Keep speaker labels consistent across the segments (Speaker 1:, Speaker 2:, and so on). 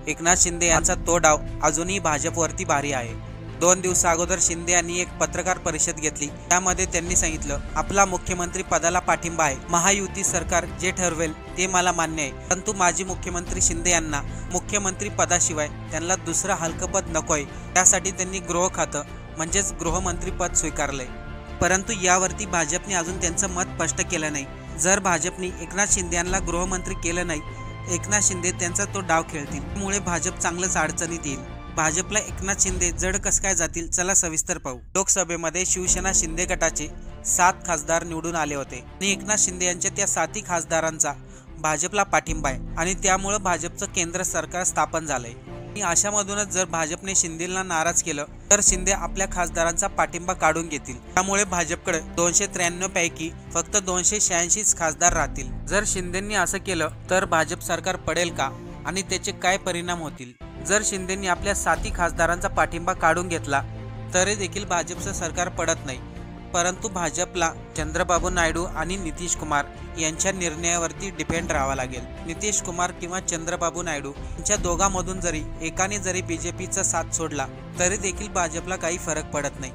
Speaker 1: एकनाथ शिंदे यांचा तो डाव अजूनही भाजपवरती भारी आहे। 2 दिवसा अगोदर शिंदे यांनी एक पत्रकार परिषद घेतली। त्यामध्ये त्यांनी सांगितलं, आपला मुख्यमंत्री पदाला पाठिंबा आहे। महायुती सरकार जे ठरवेल ते मला मान्य आहे, परंतु माजी मुख्यमंत्री शिंदे यांना मुख्यमंत्री पदाशिवाय त्यांना दुसरं हलकं पद नकोय। त्यासाठी त्यांनी गृह खातं म्हणजेच गृहमंत्री पद स्वीकारलंय। परंतु यावरती भाजपने अजून त्यांचं मत स्पष्ट केलं नाही। जर भाजपने एकनाथ शिंदे यांना गृहमंत्री केलं नाही, एकनाथ शिंदे त्यांचा तो डाव खेळतील, त्यामुळे भाजप चांगलंच अडचणीत येईल। भाजपला एकनाथ शिंदे जड कसं काय जातील, चला सविस्तर पाहू। लोकसभेमध्ये शिवसेना शिंदे गटाचे 7 खासदार निवडून आले होते आणि एकनाथ शिंदे यांच्या त्या 7 खासदारांचा भाजपला पाठिंबा आहे आणि त्यामुळे भाजपचं केंद्र सरकार स्थापन झालंय। आणि अशामधूनच जर भाजपने शिंदेला नाराज केलं तर शिंदे आपल्या खासदारांचा पाठिंबा काढून घेतील। त्यामुळे भाजपकडे 293 पैकी फक्त 286 खासदार राहतील। जर शिंदेंनी असं केलं तर भाजप सरकार पडेल का आणि त्याचे काय परिणाम होतील? जर शिंदेंनी आपल्या 7 खासदारांचा पाठिंबा काढून घेतला तरी देखील भाजपचं सरकार पडत नाही, परंतु भाजपला चंद्रबाबू नायडू आणि नितीश कुमार यांच्या निर्णयावरती डिपेंड राहावं लागेल। नितीश कुमार किंवा चंद्रबाबू नायडू यांच्या दोघांमधून जरी एकाने जरी बीजेपीचा साथ सोडला तरी देखील भाजपला काही फरक पडत नाही।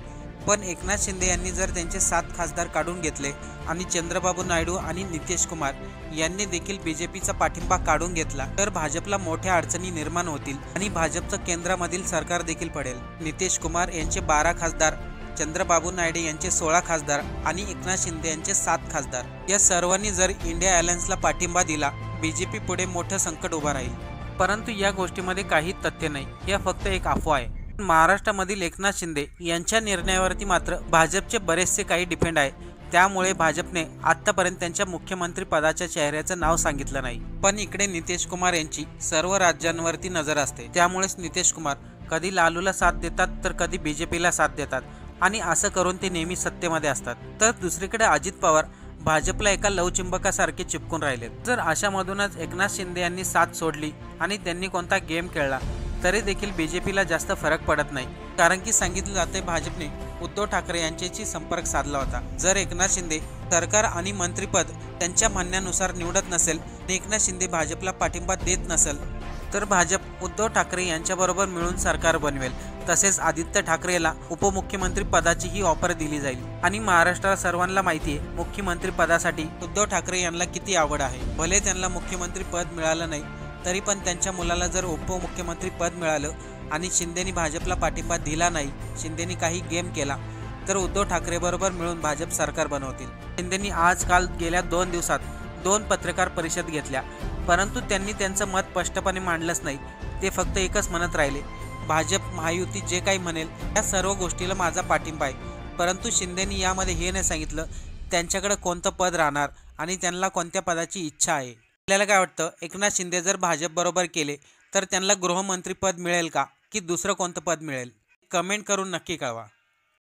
Speaker 1: पण एकनाथ शिंदे यांनी जर त्यांचे 7 खासदार काढून घेतले आणि चंद्रबाबू नायडू आणि नितीश कुमार यांनी देखील बीजेपीचा पाठिंबा काढून घेतला तर भाजपला मोठ्या अडचणी निर्माण होतील आणि भाजपचं केंद्रामधील सरकार देखील पडेल। नितीश कुमार यांचे 12 खासदार, चंद्रबाबू नायडू यांचे 16 खासदार आणि एकनाथ शिंदे यांचे 7 खासदार, या सर्वांनी जर इंडिया अलायन्सला पाठिंबा दिला, बीजेपी पुढे मोठं संकट उभं राहील। परंतु या गोष्टीमध्ये काही तथ्य नाही, या फक्त एक अफवा आहे। महाराष्ट्रामधील एकनाथ शिंदे यांच्या निर्णयावरती मात्र भाजपचे बरेचसे काही डिपेंड आहे। त्यामुळे भाजपने आतापर्यंत त्यांच्या मुख्यमंत्री पदाच्या चेहऱ्याचं नाव सांगितलं नाही। पण इकडे नितीश कुमार यांची सर्व राज्यांवरती नजर असते, त्यामुळेच नितीश कुमार कधी लालूला साथ देतात तर कधी बीजेपीला साथ देतात आणि असं करून ते नेहमी सत्तेमध्ये असतात। तर दुसरीकडे अजित पवार भाजपला एका लवचिंबकासारखे चिपकून राहिलेत। जर अशामधूनच एकनाथ शिंदे यांनी साथ सोडली आणि त्यांनी कोणता गेम खेळला तरी देखील बीजेपीला जास्त फरक पडत नाही, कारण की सांगितलं जाते भाजपने उद्धव ठाकरे यांच्याशी संपर्क साधला होता। जर एकनाथ शिंदे सरकार आणि मंत्रिपद त्यांच्या म्हणण्यानुसार निवडत नसेल आणि एकनाथ शिंदे भाजपला पाठिंबा देत नसेल तर भाजप उद्धव ठाकरे यांच्याबरोबर मिळून सरकार बनवेल। तसेच आदित्य ठाकरेला उपमुख्यमंत्री पदाची ही ऑफर दिली जाईल आणि महाराष्ट्राला सर्वांना माहिती आहे मुख्यमंत्री पदासाठी उद्धव ठाकरे यांना किती आवड आहे। भले त्यांना मुख्यमंत्री पद मिळालं नाही तरी पण त्यांच्या मुलाला जर उपमुख्यमंत्री पद मिळालं आणि शिंदेनी भाजपला पाठिंबा दिला नाही, शिंदेनी काही गेम केला तर उद्धव ठाकरे बरोबर मिळून भाजप सरकार बनवतील। शिंदेनी आजकाल गेल्या 2 दिवसात 2 पत्रकार परिषद घेतल्या, परंतु त्यांनी त्यांचं मत स्पष्टपणे मांडलंच नाही। ते फक्त एकच म्हणत राहिले, भाजप महायुती जे काही म्हणेल त्या सर्व गोष्टीला माझा पाठिंबा आहे। परंतु शिंदेनी यामध्ये हे नाही सांगितलं त्यांच्याकडे कोणतं पद राहणार आणि त्यांना कोणत्या पदाची इच्छा आहे। आपल्याला काय वाटतं, एकनाथ शिंदे जर भाजप बरोबर केले तर त्यांना गृहमंत्री पद मिळेल का की दुसरं कोणतं पद मिळेल? कमेंट करून नक्की कळवा।